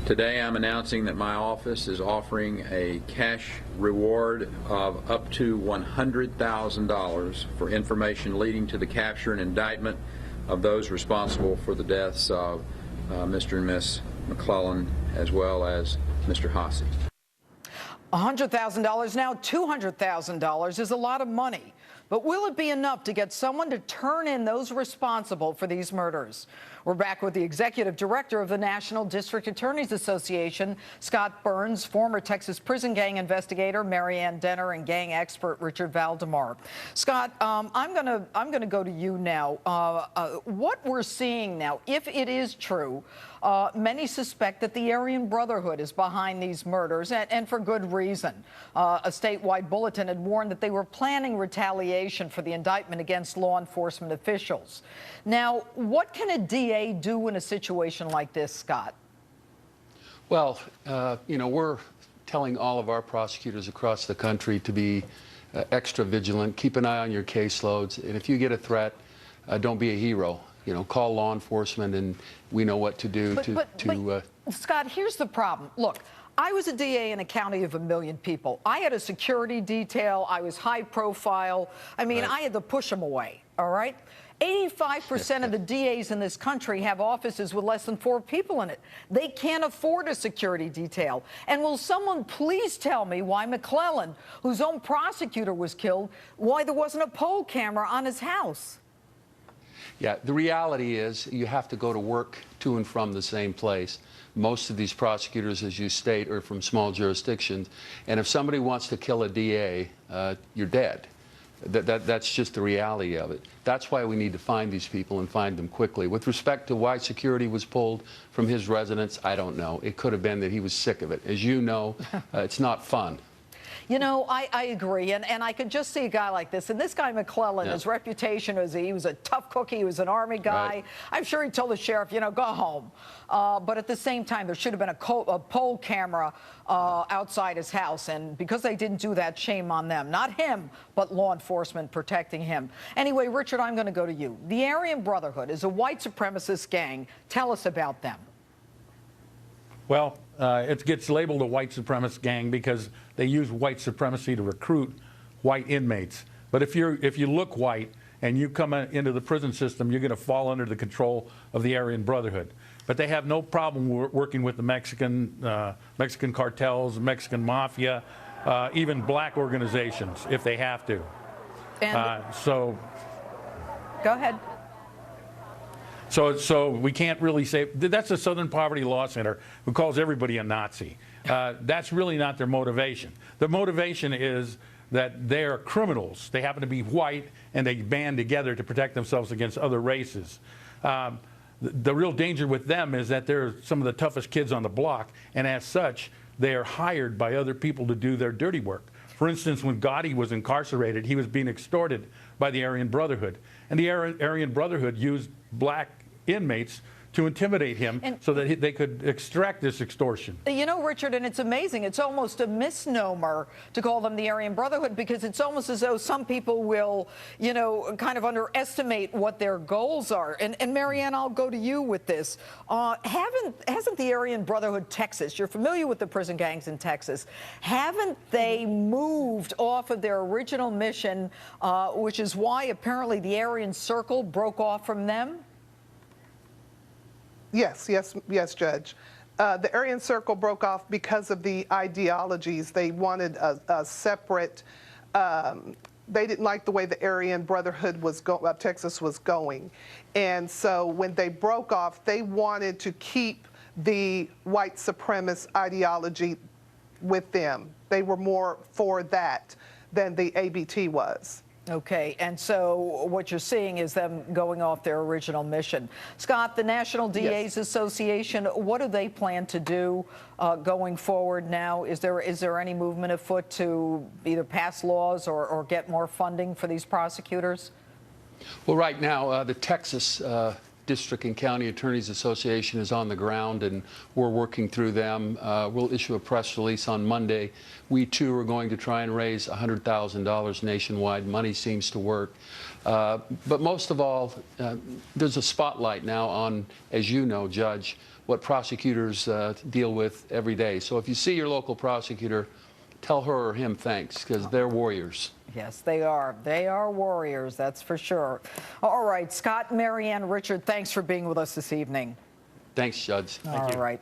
Today I'm announcing that my office is offering a cash reward of up to $100,000 for information leading to the capture and indictment of those responsible for the deaths of Mr. and Miss McClellan, as well as Mr. Hasse. $100,000 now, $200,000 is a lot of money. But will it be enough to get someone to turn in those responsible for these murders? We're back with the executive director of the National District Attorneys Association, Scott Burns, former Texas prison gang investigator Marianne Denner, and gang expert Richard Valdemar. Scott, I'm gonna go to you now. What we're seeing now, if it is true, many suspect that the Aryan Brotherhood is behind these murders, and for good reason. A statewide bulletin had warned that they were planning retaliation for the indictment against law enforcement officials. Now, what can a DA do in a situation like this, Scott? Well, you know, we're telling all of our prosecutors across the country to be extra vigilant, keep an eye on your caseloads, and if you get a threat, don't be a hero. You know, call law enforcement, and we know what to do But Scott, here's the problem. Look, I was a DA in a county of 1 million people. I had a security detail. I was high profile. I mean, I had to push them away, all right? 85% of the DAs in this country have offices with less than 4 people in it. They can't afford a security detail. And will someone please tell me why McClellan, whose own prosecutor was killed, why there wasn't a poll camera on his house? Yeah, the reality is you have to go to work to and from the same place. Most of these prosecutors, as you state, are from small jurisdictions. And if somebody wants to kill a DA, you're dead. That's just the reality of it. That's why we need to find these people and find them quickly. With respect to why security was pulled from his residence, I don't know. It could have been that he was sick of it. As you know, it's not fun. You know, I agree, and I could just see a guy like this. And this guy, McClellan, his reputation was he was a tough cookie, he was an Army guy. Right. I'm sure he told the sheriff, you know, go home. But at the same time, there should have been a poll camera outside his house. And because they didn't do that, shame on them. Not him, but law enforcement protecting him. Anyway, Richard, I'm going to go to you. The Aryan Brotherhood is a white supremacist gang. Tell us about them. Well, it gets labeled a white supremacist gang because they use white supremacy to recruit white inmates. But if you look white and you come into the prison system, you're going to fall under the control of the Aryan Brotherhood. But they have no problem working with the Mexican cartels, Mexican mafia, even black organizations if they have to. And so go ahead. So we can't really say that's the Southern Poverty Law Center who calls everybody a Nazi. That's really not their motivation. The motivation is that they are criminals. They happen to be white, and they band together to protect themselves against other races. The real danger with them is that they're some of the toughest kids on the block, and as such, they are hired by other people to do their dirty work. For instance, when Gotti was incarcerated, he was being extorted by the Aryan Brotherhood. And the Aryan Brotherhood used black inmates to intimidate him so that they could extract this extortion. You know, Richard, and it's amazing. It's almost a misnomer to call them the Aryan Brotherhood because it's almost as though some people will, you know, kind of underestimate what their goals are. And Marianne, I'll go to you with this. Hasn't the Aryan Brotherhood, Texas, you're familiar with the prison gangs in Texas, haven't they moved off of their original mission, which is why apparently the Aryan Circle broke off from them? Yes, Judge. The Aryan Circle broke off because of the ideologies. They wanted a separate, they didn't like the way the Aryan Brotherhood of Texas was going. And so when they broke off, they wanted to keep the white supremacist ideology with them. They were more for that than the ABT was. Okay, and so what you're seeing is them going off their original mission. Scott, the National DA's Association, what do they plan to do going forward now? Is there any movement afoot to either pass laws or get more funding for these prosecutors? Well, right now, the Texas District and County Attorneys Association is on the ground, and we're working through them. We'll issue a press release on Monday. We, too, are going to try and raise $100,000 nationwide. Money seems to work. But most of all, there's a spotlight now on, as you know, Judge, what prosecutors deal with every day. So if you see your local prosecutor, tell her or him thanks, because they're warriors. Yes, they are. They are warriors, that's for sure. All right, Scott, Marianne, Richard, thanks for being with us this evening. Thanks, Judge. All right.